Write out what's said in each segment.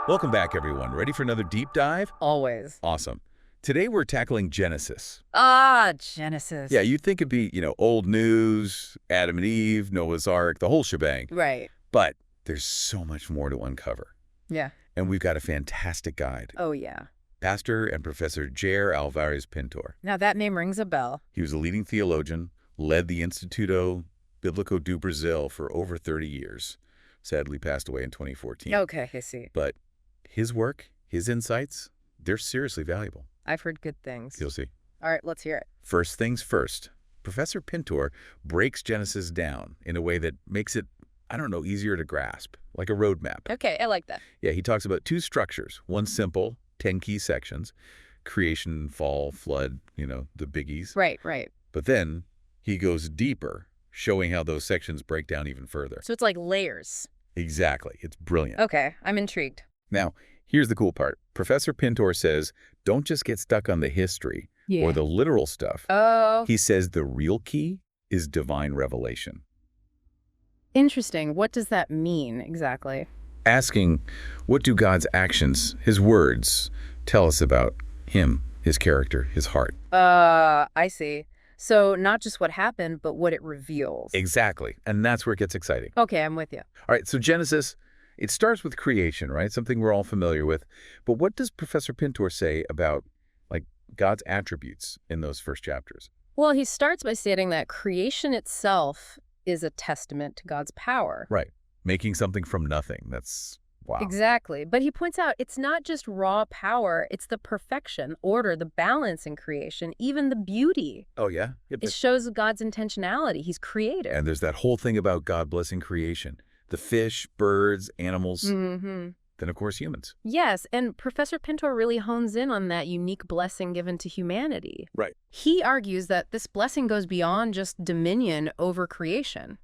Welcome back, everyone. Ready for another deep dive? Always. Awesome. Today we're tackling Genesis. Ah, Genesis. Yeah, you'd think it'd be, old news, Adam and Eve, Noah's Ark, the whole shebang. Right. But there's so much more to uncover. Yeah. And we've got a fantastic guide. Oh, yeah. Pastor and Professor Jair Alvares Pintor. Now that name rings a bell. He was a leading theologian, led the Instituto Bíblico do Brasil for over 30 years. Sadly passed away in 2014. Okay, I see. But his work, his insights, they're seriously valuable. I've heard good things. You'll see. All right, let's hear it. First things first. Professor Pintor breaks Genesis down in a way that makes it, easier to grasp, like a roadmap. Okay, I like that. Yeah, he talks about two structures. One simple, 10 key sections, creation, fall, flood, the biggies. Right. But then he goes deeper, showing how those sections break down even further. So it's like layers. Exactly. It's brilliant. Okay, I'm intrigued. Now, here's the cool part. Professor Pintor says, don't just get stuck on the history or the literal stuff. Oh. He says the real key is divine revelation. Interesting. What does that mean exactly? Asking, what do God's actions, his words, tell us about him, his character, his heart? I see. So not just what happened, but what it reveals. Exactly. And that's where it gets exciting. Okay, I'm with you. All right, so Genesis, it starts with creation, right? Something we're all familiar with. But what does Professor Pintor say about, God's attributes in those first chapters? Well, he starts by stating that creation itself is a testament to God's power. Right. Making something from nothing. That's, wow. Exactly. But he points out it's not just raw power, it's the perfection, order, the balance in creation, even the beauty. Oh, yeah? Yep. It shows God's intentionality. He's creative. And there's that whole thing about God blessing creation. The fish, birds, animals, then, of course, humans. Yes, and Professor Pintor really hones in on that unique blessing given to humanity. Right. He argues that this blessing goes beyond just dominion over creation.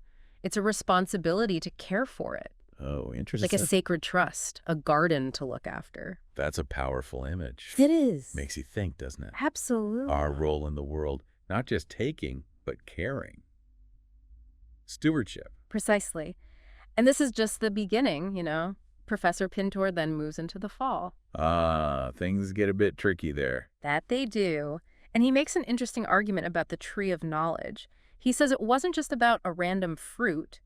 It's a responsibility to care for it. Oh, interesting. Like a sacred trust, a garden to look after. That's a powerful image. It is. Makes you think, doesn't it? Absolutely. Our role in the world, not just taking, but caring. Stewardship. Precisely. And this is just the beginning, Professor Pintor then moves into the fall. Things get a bit tricky there. That they do. And he makes an interesting argument about the tree of knowledge. He says it wasn't just about a random fruit.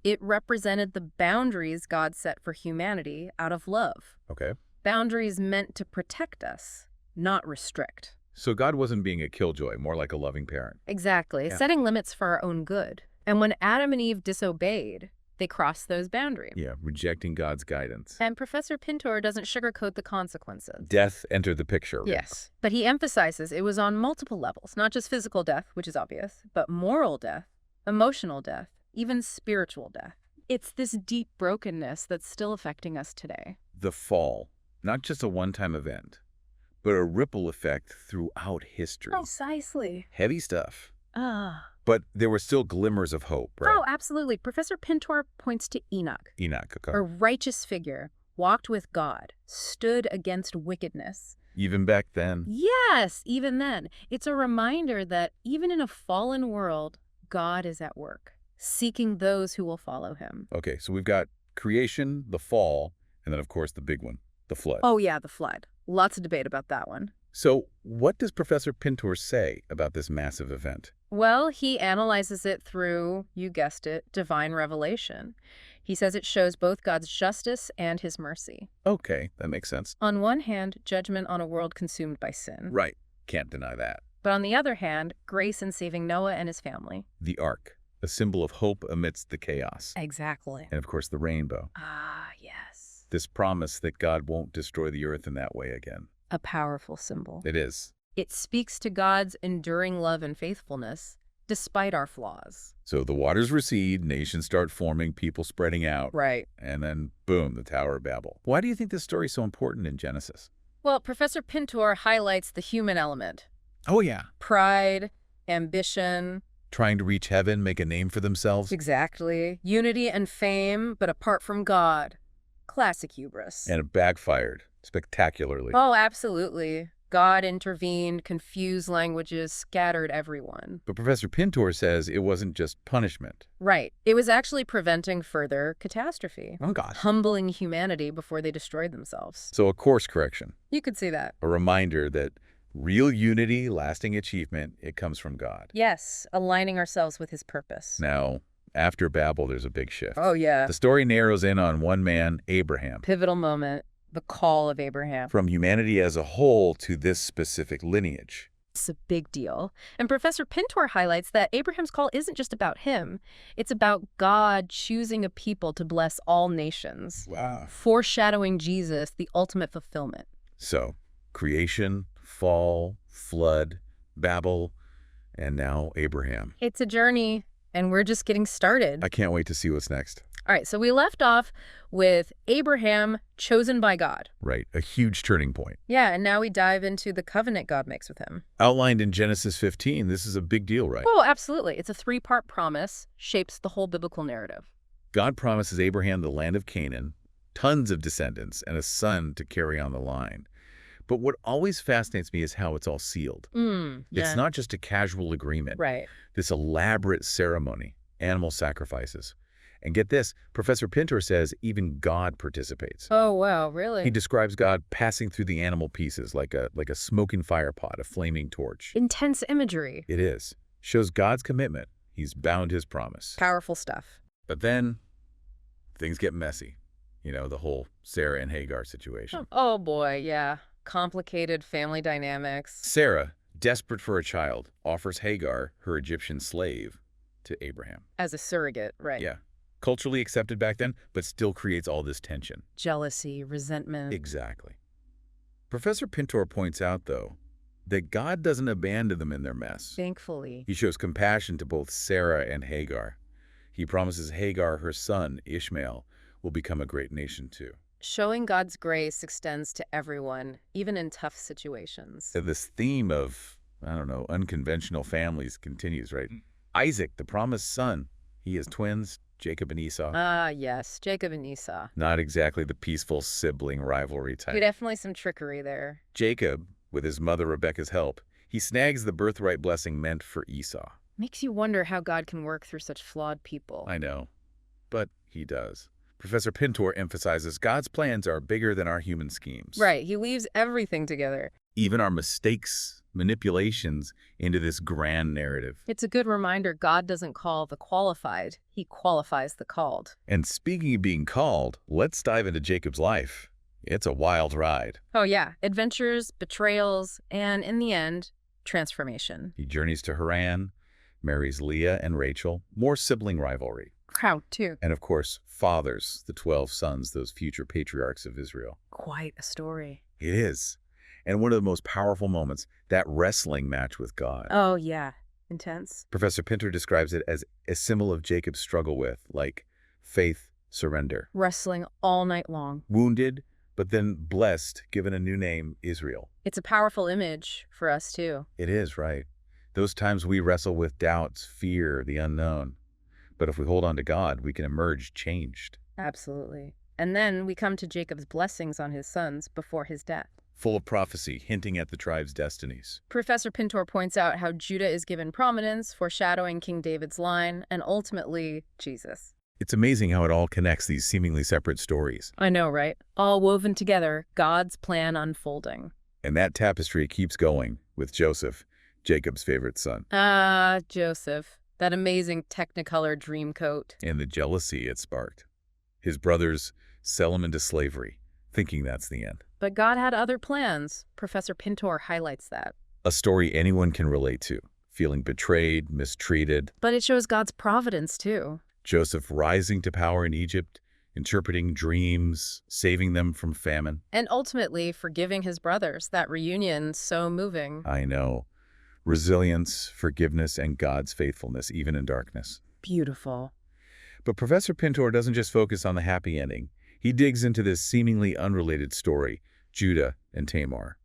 It represented the boundaries God set for humanity out of love. Okay. Boundaries meant to protect us, not restrict. So God wasn't being a killjoy, more like a loving parent. Exactly. Yeah. Setting limits for our own good. And when Adam and Eve disobeyed, they crossed those boundaries. Yeah, rejecting God's guidance. And Professor Pintor doesn't sugarcoat the consequences. Death entered the picture. Yes. But he emphasizes it was on multiple levels, not just physical death, which is obvious, but moral death, emotional death, even spiritual death. It's this deep brokenness that's still affecting us today. The fall, not just a one-time event, but a ripple effect throughout history. Precisely. Heavy stuff. Ah. But there were still glimmers of hope, right? Oh, absolutely. Professor Pintor points to Enoch. Enoch, okay. A righteous figure, walked with God, stood against wickedness. Even back then. Yes, even then. It's a reminder that even in a fallen world, God is at work, seeking those who will follow him. Okay, so we've got creation, the fall, and then, of course, the big one, the flood. Oh, yeah, the flood. Lots of debate about that one. So what does Professor Pintor say about this massive event? Well, he analyzes it through, you guessed it, divine revelation. He says it shows both God's justice and his mercy. Okay, that makes sense. On one hand, judgment on a world consumed by sin. Right, can't deny that. But on the other hand, grace in saving Noah and his family. The ark, a symbol of hope amidst the chaos. Exactly. And, of course, the rainbow. Ah, yes. This promise that God won't destroy the earth in that way again. A powerful symbol. It is. It speaks to God's enduring love and faithfulness, despite our flaws. So the waters recede, nations start forming, people spreading out. Right. And then, boom, the Tower of Babel. Why do you think this story is so important in Genesis? Well, Professor Pintor highlights the human element. Oh, yeah. Pride, ambition. Trying to reach heaven, make a name for themselves. Exactly. Unity and fame, but apart from God. Classic hubris. And it backfired spectacularly. Oh, absolutely. God intervened, confused languages, scattered everyone. But Professor Pintor says it wasn't just punishment. Right. It was actually preventing further catastrophe. Oh, God. Humbling humanity before they destroyed themselves. So a course correction, You could see that. a reminder that real unity, lasting achievement, it comes from God. Yes, aligning ourselves with his purpose. Now, after Babel, there's a big shift. Oh, yeah. The story narrows in on one man, Abraham. Pivotal moment, the call of Abraham. From humanity as a whole to this specific lineage. It's a big deal. And Professor Pintor highlights that Abraham's call isn't just about him. It's about God choosing a people to bless all nations. Wow. Foreshadowing Jesus, the ultimate fulfillment. So, creation, fall, flood, Babel, and now Abraham. It's a journey, and we're just getting started. I can't wait to see what's next. All right, so we left off with Abraham chosen by God. Right, a huge turning point. Yeah, and now we dive into the covenant God makes with him. Outlined in Genesis 15, this is a big deal, right? Oh, absolutely. It's a three-part promise, shapes the whole biblical narrative. God promises Abraham the land of Canaan, tons of descendants, and a son to carry on the line. But what always fascinates me is how it's all sealed. It's not just a casual agreement. Right. This elaborate ceremony, animal sacrifices. And get this, Professor Pintor says even God participates. Oh, wow, really? He describes God passing through the animal pieces like a smoking fire pot, a flaming torch. Intense imagery. It is. Shows God's commitment. He's bound his promise. Powerful stuff. But then things get messy. You know, the whole Sarah and Hagar situation. Oh, boy, yeah. Complicated family dynamics. Sarah, desperate for a child, offers Hagar, her Egyptian slave, to Abraham. As a surrogate, right. Yeah. Culturally accepted back then, but still creates all this tension. Jealousy, resentment. Exactly. Professor Pintor points out, though, that God doesn't abandon them in their mess. Thankfully. He shows compassion to both Sarah and Hagar. He promises Hagar her son, Ishmael, will become a great nation too. Showing God's grace extends to everyone, even in tough situations. So this theme of, unconventional families continues, right? Isaac, the promised son, he has twins, Jacob and Esau. Ah, yes, Jacob and Esau. Not exactly the peaceful sibling rivalry type. Definitely some trickery there. Jacob, with his mother Rebekah's help, he snags the birthright blessing meant for Esau. Makes you wonder how God can work through such flawed people. I know, but he does. Professor Pintor emphasizes God's plans are bigger than our human schemes. Right, he weaves everything together. Even our mistakes, manipulations into this grand narrative. It's a good reminder God doesn't call the qualified, he qualifies the called. And speaking of being called, let's dive into Jacob's life. It's a wild ride. Oh yeah, adventures, betrayals, and in the end, transformation. He journeys to Haran, marries Leah and Rachel, more sibling rivalry. Proud too. And of course, fathers, the 12 sons, those future patriarchs of Israel. Quite a story. It is. And one of the most powerful moments, that wrestling match with God. Oh yeah, intense. Professor Pintor describes it as a symbol of Jacob's struggle with, like, faith, surrender. Wrestling all night long. Wounded, but then blessed, given a new name, Israel. It's a powerful image for us too. It is, right? Those times we wrestle with doubts, fear, the unknown. But if we hold on to God, we can emerge changed. Absolutely. And then we come to Jacob's blessings on his sons before his death. Full of prophecy, hinting at the tribe's destinies. Professor Pintor points out how Judah is given prominence, foreshadowing King David's line, and ultimately, Jesus. It's amazing how it all connects these seemingly separate stories. I know, right? All woven together, God's plan unfolding. And that tapestry keeps going with Joseph, Jacob's favorite son. Ah, Joseph. That amazing Technicolor dream coat. And the jealousy it sparked. His brothers sell him into slavery, thinking that's the end. But God had other plans. Professor Pintor highlights that. A story anyone can relate to, feeling betrayed, mistreated. But it shows God's providence, too. Joseph rising to power in Egypt, interpreting dreams, saving them from famine. And ultimately forgiving his brothers. That reunion, so moving. I know. Resilience, forgiveness, and God's faithfulness, even in darkness. Beautiful. But Professor Pintor doesn't just focus on the happy ending. He digs into this seemingly unrelated story, Judah and Tamar.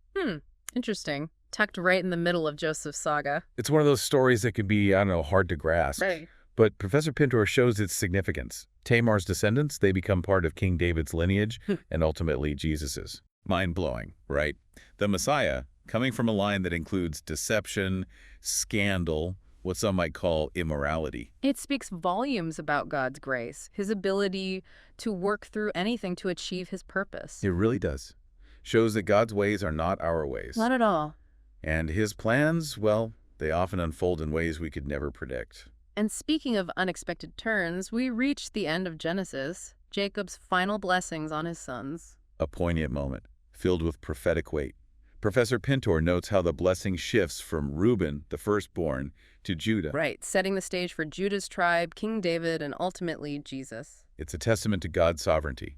Interesting. Tucked right in the middle of Joseph's saga. It's one of those stories that can be, hard to grasp. Right. But Professor Pintor shows its significance. Tamar's descendants, they become part of King David's lineage and ultimately Jesus's. Mind-blowing, right? The Messiah, coming from a line that includes deception, scandal, what some might call immorality. It speaks volumes about God's grace, his ability to work through anything to achieve his purpose. It really does. Shows that God's ways are not our ways. Not at all. And his plans, well, they often unfold in ways we could never predict. And speaking of unexpected turns, we reach the end of Genesis, Jacob's final blessings on his sons. A poignant moment, filled with prophetic weight. Professor Pintor notes how the blessing shifts from Reuben, the firstborn, to Judah. Right, setting the stage for Judah's tribe, King David, and ultimately Jesus. It's a testament to God's sovereignty,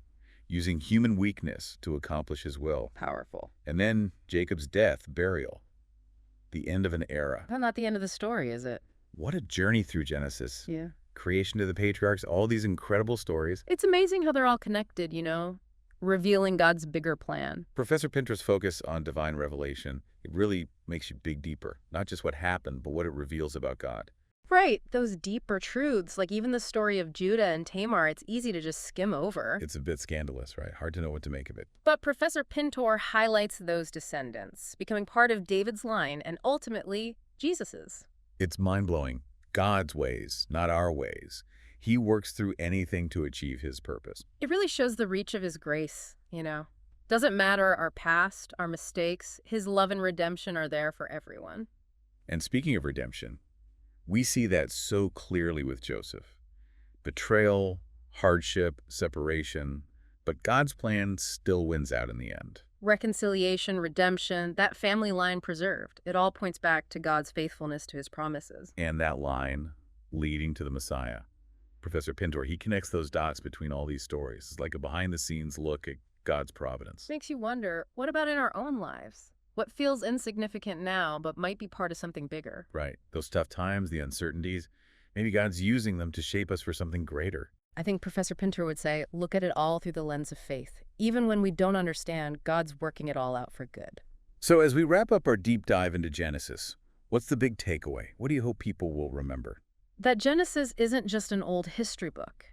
using human weakness to accomplish his will. Powerful. And then Jacob's death, burial, the end of an era. Well, not the end of the story, is it? What a journey through Genesis. Yeah. Creation to the patriarchs, all these incredible stories. It's amazing how they're all connected, you know, revealing God's bigger plan. Professor Pintor's focus on divine revelation, it really makes you dig deeper. Not just what happened, but what it reveals about God. Right, those deeper truths, like even the story of Judah and Tamar, it's easy to just skim over. It's a bit scandalous, right? Hard to know what to make of it. But Professor Pintor highlights those descendants, becoming part of David's line and ultimately Jesus's. It's mind-blowing. God's ways, not our ways. He works through anything to achieve his purpose. It really shows the reach of his grace, you know. Doesn't matter our past, our mistakes, his love and redemption are there for everyone. And speaking of redemption, we see that so clearly with Joseph. Betrayal, hardship, separation, but God's plan still wins out in the end. Reconciliation, redemption, that family line preserved. It all points back to God's faithfulness to his promises. And that line leading to the Messiah. Professor Pintor, he connects those dots between all these stories. It's like a behind-the-scenes look at God's providence. Makes you wonder, what about in our own lives? What feels insignificant now, but might be part of something bigger? Right. Those tough times, the uncertainties, maybe God's using them to shape us for something greater. I think Professor Pintor would say, look at it all through the lens of faith. Even when we don't understand, God's working it all out for good. So as we wrap up our deep dive into Genesis, what's the big takeaway? What do you hope people will remember? That Genesis isn't just an old history book.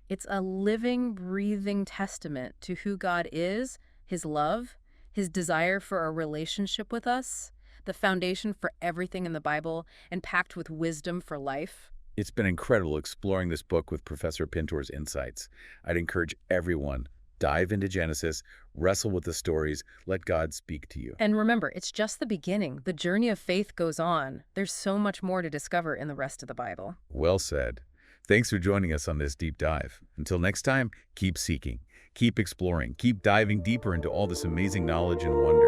It's a living, breathing testament to who God is, his love, his desire for a relationship with us, the foundation for everything in the Bible, and packed with wisdom for life. It's been incredible exploring this book with Professor Pintor's insights. I'd encourage everyone, dive into Genesis, wrestle with the stories, let God speak to you. And remember, it's just the beginning. The journey of faith goes on. There's so much more to discover in the rest of the Bible. Well said. Thanks for joining us on this deep dive. Until next time, keep seeking, keep exploring, keep diving deeper into all this amazing knowledge and wonder.